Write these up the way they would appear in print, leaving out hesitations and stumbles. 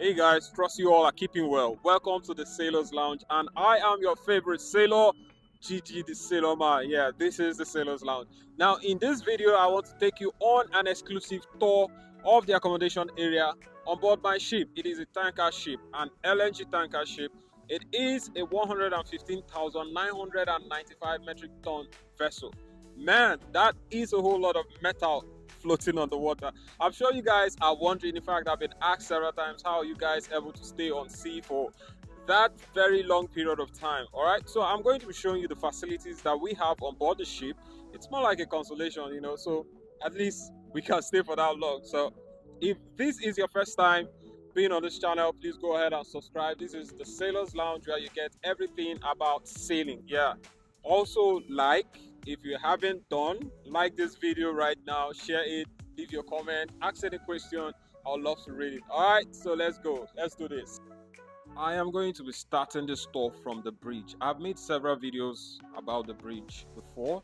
Hey guys, trust you all are keeping well. Welcome to the Sailors Lounge, and I am your favorite sailor, GG the Sailor Man. Yeah, this is the Sailors Lounge. Now, in this video, I want to take you on an exclusive tour of the accommodation area on board my ship. It is a tanker ship, an LNG tanker ship. It is a 115,995 metric ton vessel. Man, that is a whole lot of metal floating on the water. I'm sure you guys are wondering. In fact, I've been asked several times, how are you guys able to stay on sea for that very long period of time? All right, so I'm going to be showing you the facilities that we have on board the ship. It's more like a consolation, so at least we can stay for that long. So if this is your first time being on this channel, please go ahead and subscribe. This is the Sailors Lounge, where you get everything about sailing. Yeah, also, if you haven't done, like this video right now, share it, leave your comment, ask any question. I would love to read it. All right, so let's go. Let's do this. I am going to be starting this tour from the bridge. I've made several videos about the bridge before.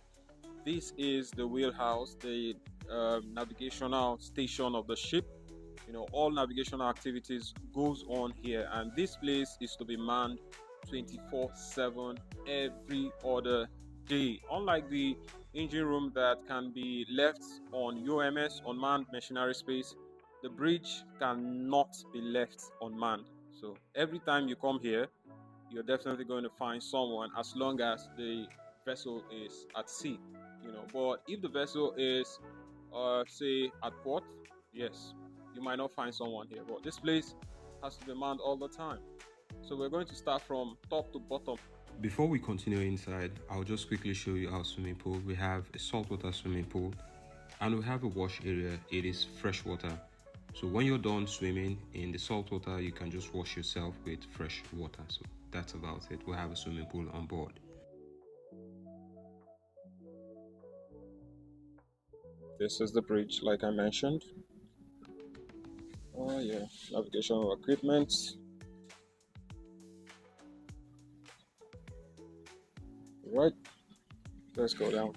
This is the wheelhouse, the navigational station of the ship. All navigational activities goes on here, and this place is to be manned 24/7 every other day. Unlike the engine room that can be left on UMS, unmanned machinery space, the bridge cannot be left unmanned. So every time you come here, you're definitely going to find someone, as long as the vessel is at sea. But if the vessel is say at port, yes, you might not find someone here, but this place has to be manned all the time. So we're going to start from top to bottom. Before we continue inside, I'll just quickly show you our swimming pool. We have a saltwater swimming pool and we have a wash area. It is fresh water. So when you're done swimming in the saltwater, you can just wash yourself with fresh water. So that's about it. We have a swimming pool on board. This is the bridge, like I mentioned. Oh yeah, navigational equipment. Right, let's go down.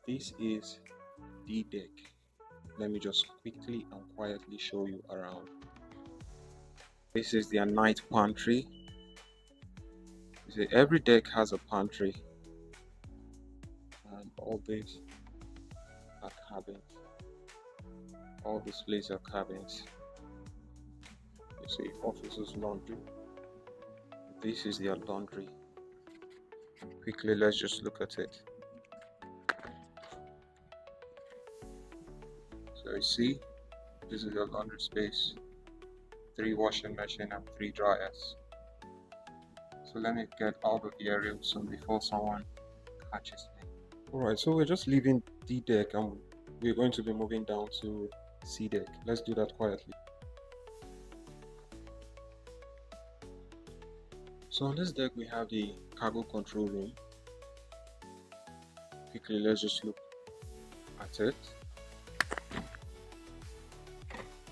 This is the deck. Let me just quickly and quietly show you around. This is their night pantry. You see, every deck has a pantry, and all these are cabins. All displays are cabins. You see, officers' laundry. This is their laundry. Quickly, let's just look at it. So you see, this is your laundry space. 3 washing machine and 3 dryers. So let me get out of the area soon before someone catches me. Alright, so we're just leaving D deck and we're going to be moving down to C deck. Let's do that quietly. So on this deck we have the cargo control room. Quickly, let's just look at it.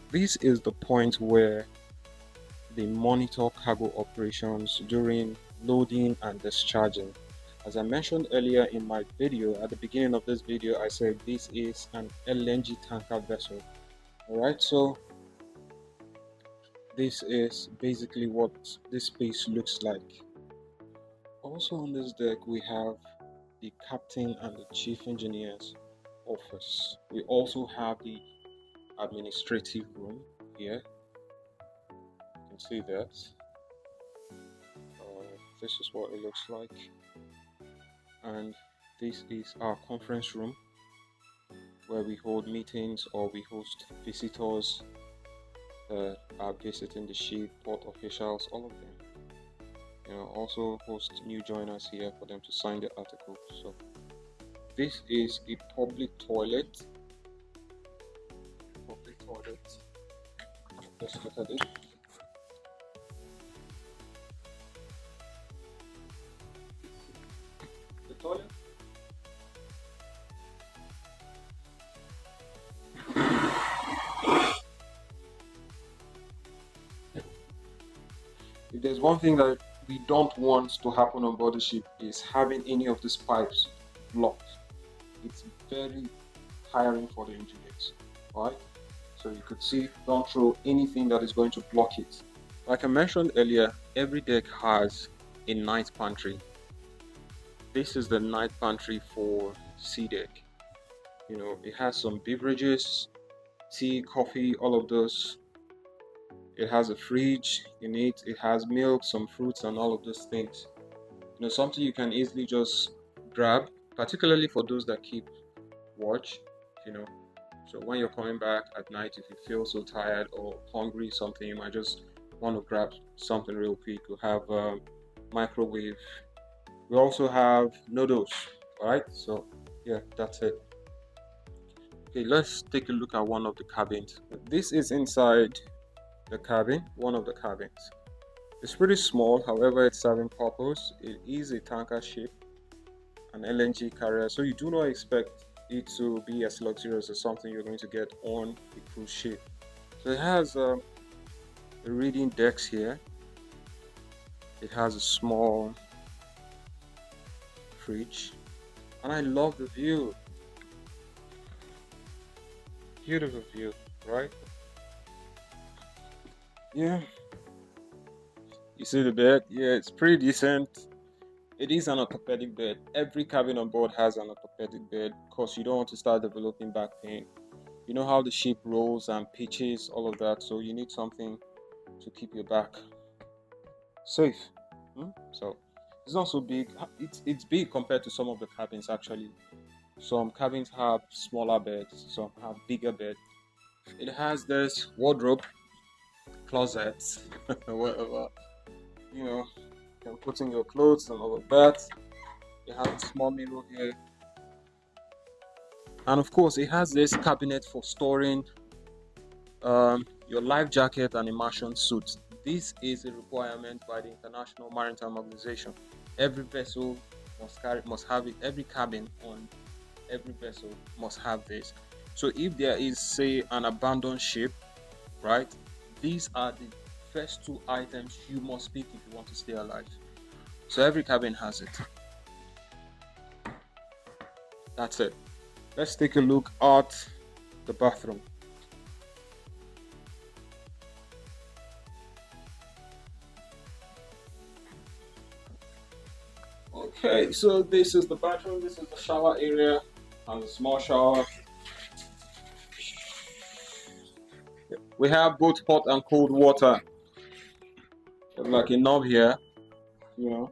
This is the point where they monitor cargo operations during loading and discharging. As I mentioned earlier in my video, at the beginning of this video, I said this is an LNG tanker vessel. Alright, so this is basically what this space looks like. Also on this deck, we have the captain and the chief engineer's office. We also have the administrative room here. You can see that. This is what it looks like. And this is our conference room, where we hold meetings or we host visitors that are visiting the ship, port officials, all of them. Also host new joiners here for them to sign the article. So this is a public toilet. Let's look at it. The toilet. If there's one thing that we don't want to happen on board the ship, is having any of these pipes blocked. It's very tiring for the engineers. Alright, So you could see, don't throw anything that is going to block it. Like I mentioned earlier, every deck has a night pantry. This is the night pantry for sea deck. You know, it has some beverages, tea, coffee, all of those. It has a fridge in it. It has milk, some fruits, and all of those things. You know, something you can easily just grab, particularly for those that keep watch. You know, so when you're coming back at night, if you feel so tired or hungry, something, you might just want to grab something real quick. We have microwave. We also have noodles. All right, so yeah, that's it. Okay, let's take a look at one of the cabins. This is inside the cabin, one of the cabins. It's pretty small, however, it's serving purpose. It is a tanker ship, an LNG carrier, so you do not expect it to be as luxurious as something you're going to get on a cruise ship. So it has the reading decks here. It has a small fridge, and I love the view. Beautiful view, right? Yeah. You see the bed? Yeah, it's pretty decent. It is an orthopedic bed. Every cabin on board has an orthopedic bed because you don't want to start developing back pain. You know how the ship rolls and pitches, all of that, so you need something to keep your back safe. So it's not so big. It's big compared to some of the cabins actually. Some cabins have smaller beds, some have bigger beds. It has this wardrobe, closets, whatever. You know, you can put in your clothes and all of that. It has a small mirror here. And of course, it has this cabinet for storing your life jacket and immersion suit. This is a requirement by the International Maritime Organization. Every vessel must have it. Every cabin on every vessel must have this. So if there is, say, an abandoned ship, right? These are the first two items you must pick if you want to stay alive. So every cabin has it. That's it. Let's take a look at the bathroom. Okay, so this is the bathroom. This is the shower area and a small shower. We have both hot and cold water. Like a knob here, you know.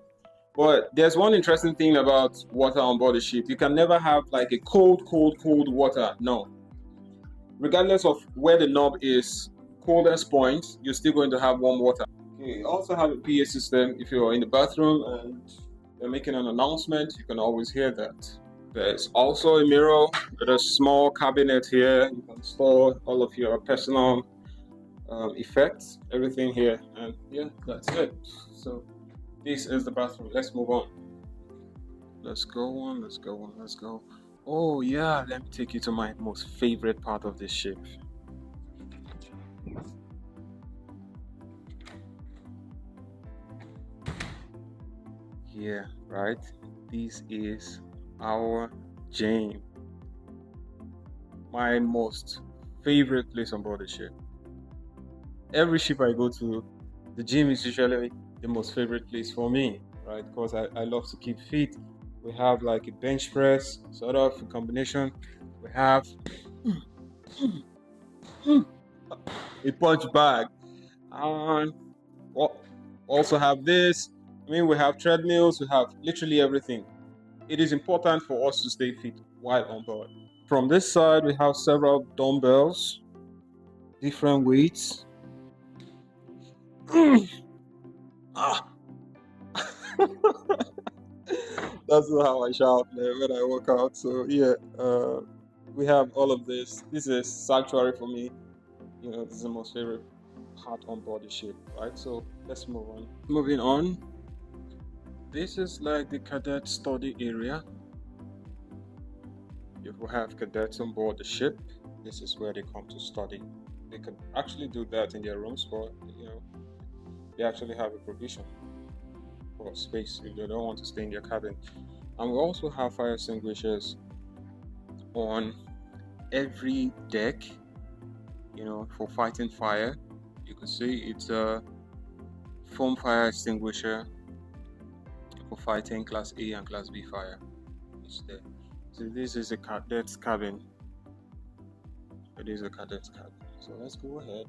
But there's one interesting thing about water on board the ship. You can never have like a cold water. No. Regardless of where the knob is, coldest point, you're still going to have warm water. Okay, you also have a PA system. If you're in the bathroom and they're making an announcement, you can always hear that. There's also a mirror with a small cabinet here. You can store all of your personal effects, everything here, and yeah, that's it. So this is the bathroom. Let's move on. Let's go. Oh yeah, let me take you to my most favorite part of this ship. Yeah, right. This is our gym. My most favorite place on board the ship. Every ship I go to, the gym is usually the most favorite place for me, right? Because I love to keep fit. We have like a bench press, sort of a combination. We have a punch bag, and also have this. I mean, we have treadmills, we have literally everything. It is important for us to stay fit while on board. From this side, we have several dumbbells, different weights. Ah. That's how I shout when I work out. So yeah, we have all of this. This is sanctuary for me. You know, this is the most favorite part on board the ship, right? So let's move on. Moving on. This is like the cadet study area. If we have cadets on board the ship, this is where they come to study. They can actually do that in their rooms, but you know, they actually have a provision for space if they don't want to stay in their cabin. And we also have fire extinguishers on every deck. you know, for fighting fire. You can see it's a foam fire extinguisher for fighting class A and class B fire. It's there. So this is a cadet's cabin. It is a cadet's cabin. So let's go ahead.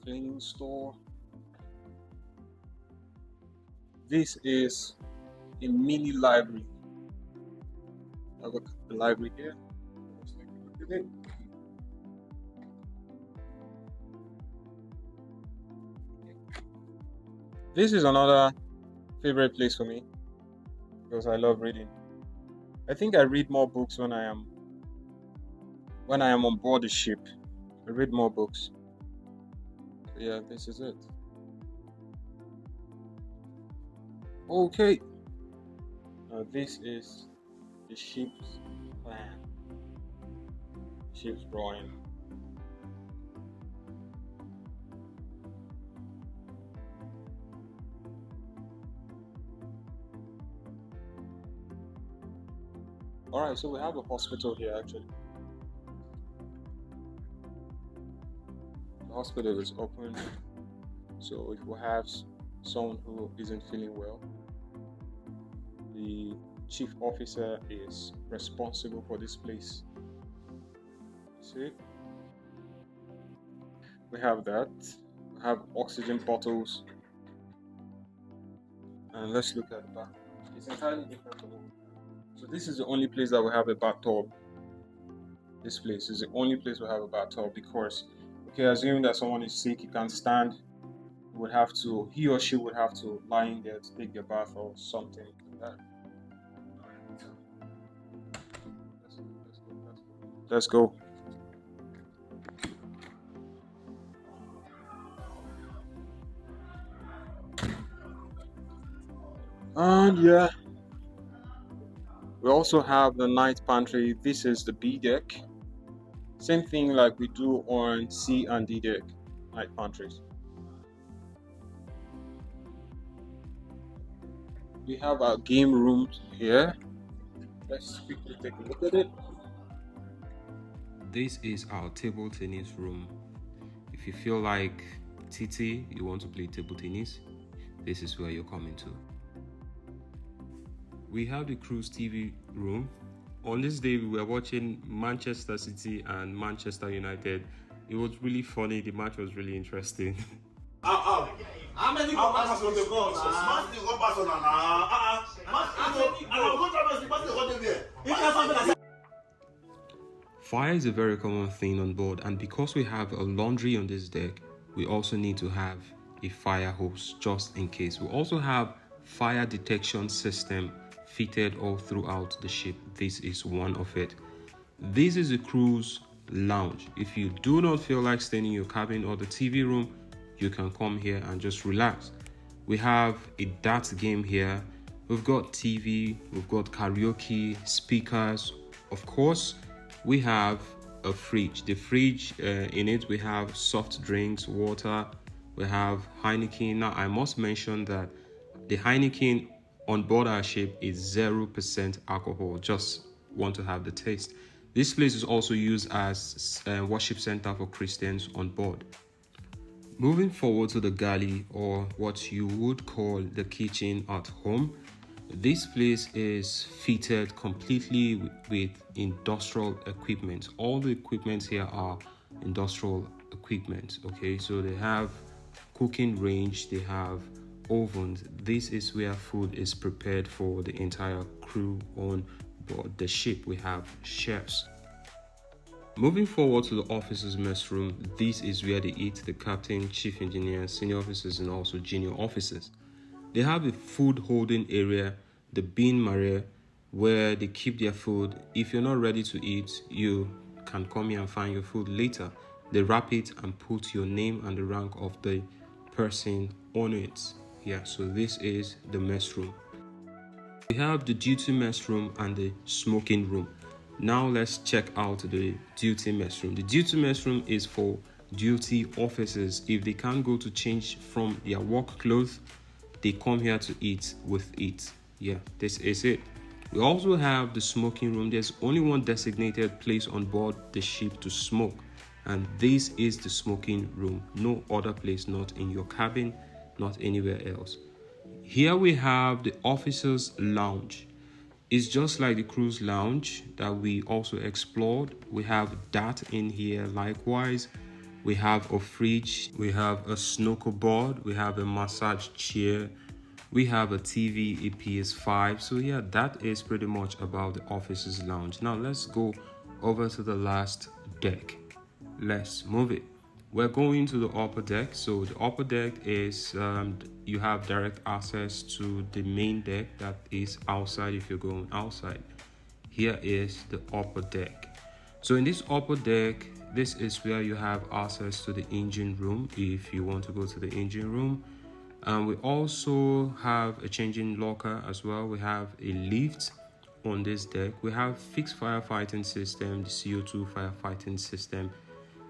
Cleaning store. This is a mini library. I have a library here. Let's take a look at it. This is another favorite place for me because I love reading. I think I read more books when I am on board the ship. I read more books. So yeah, this is it. Okay. Now this is the ship's plan. Ship's drawing. Alright, so we have a hospital here actually. The hospital is open. So if we have someone who isn't feeling well, the chief officer is responsible for this place. See? We have that. We have oxygen bottles. And let's look at the back. It's entirely different from what. So this is the only place that we have a bathtub. This place is the only place we have a bathtub because, okay, assuming that someone is sick, he can't stand, he or she would have to lie in there to take their bath or something like that. Let's go. And yeah, we also have the night pantry. This is the B deck. Same thing like we do on C and D deck, night pantries. We have our game room here. Let's quickly take a look at it. This is our table tennis room. If you feel like TT, you want to play table tennis, this is where you're coming to. We have the cruise TV room. On this day, we were watching Manchester City and Manchester United. It was really funny. The match was really interesting. How many goals will they go? Fire is a very common thing on board, and because we have a laundry on this deck, we also need to have a fire hose just in case. We also have fire detection system fitted all throughout the ship. This is one of it. This is a cruise lounge. If you do not feel like staying in your cabin or the TV room, you can come here and just relax. We have a darts game here. We've got TV, we've got karaoke, speakers. Of course, we have a fridge. The fridge, in it, we have soft drinks, water, we have Heineken. Now, I must mention that the Heineken on board our ship is 0% alcohol. Just want to have the taste. This place is also used as a worship center for Christians on board. Moving forward to the galley, or what you would call the kitchen at home. This place is fitted completely with industrial equipment. All the equipment here are industrial equipment. Okay, so they have cooking range, they have ovens. This is where food is prepared for the entire crew on board the ship. We have chefs. Moving forward to the officers' mess room, this is where they eat, the captain, chief engineer, senior officers, and also junior officers. They have a food holding area, the bean marrier, where they keep their food. If you're not ready to eat, you can come here and find your food later. They wrap it and put your name and the rank of the person on it. Yeah, so this is the mess room. We have the duty mess room and the smoking room. Now let's check out the duty mess room. The duty mess room is for duty officers. If they can't go to change from their work clothes, they come here to eat with it. Yeah, this is it. We also have the smoking room. There's only one designated place on board the ship to smoke, And this is the smoking room. No other place, not in your cabin, not anywhere else. Here we have the officers' lounge. It's just like the cruise lounge that we also explored. We have that in here. Likewise, we have a fridge, we have a snooker board, we have a massage chair, we have a TV, a PS5. So yeah, that is pretty much about the officers' lounge. Now let's go over to the last deck. Let's move it. We're going to the upper deck. So the upper deck is you have direct access to the main deck that is outside if you're going outside. Here is the upper deck. So in this upper deck, this is where you have access to the engine room if you want to go to the engine room. We also have a changing locker as well. We have a lift on this deck. We have fixed firefighting system, the CO2 firefighting system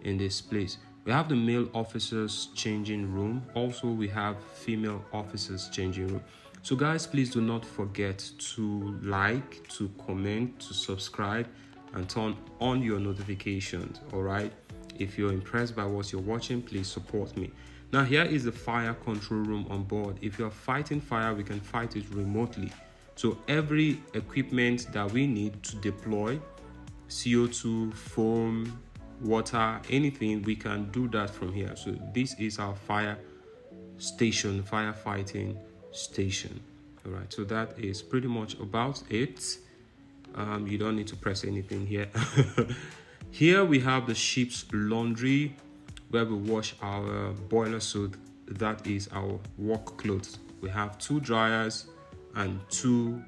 in this place. We have the male officers changing room. Also, we have female officers changing room. So guys, please do not forget to like, to comment, to subscribe, and turn on your notifications. All right, if you're impressed by what you're watching, please support me. Now here is the fire control room on board. If you're fighting fire, we can fight it remotely. So every equipment that we need to deploy, CO2, foam, water, anything, we can do that from here. So this is our fire station, firefighting station. All right, so that is pretty much about it. You don't need to press anything here. Here we have the ship's laundry where we wash our boiler suit. That is our work clothes. We have 2 dryers and 2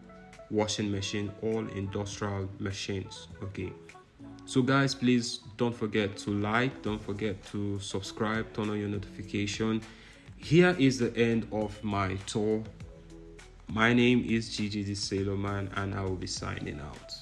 washing machine, all industrial machines. Okay, so guys, please don't forget to like, don't forget to subscribe, turn on your notification. Here is the end of my tour. My name is Gigi the Sailor Man, and I will be signing out.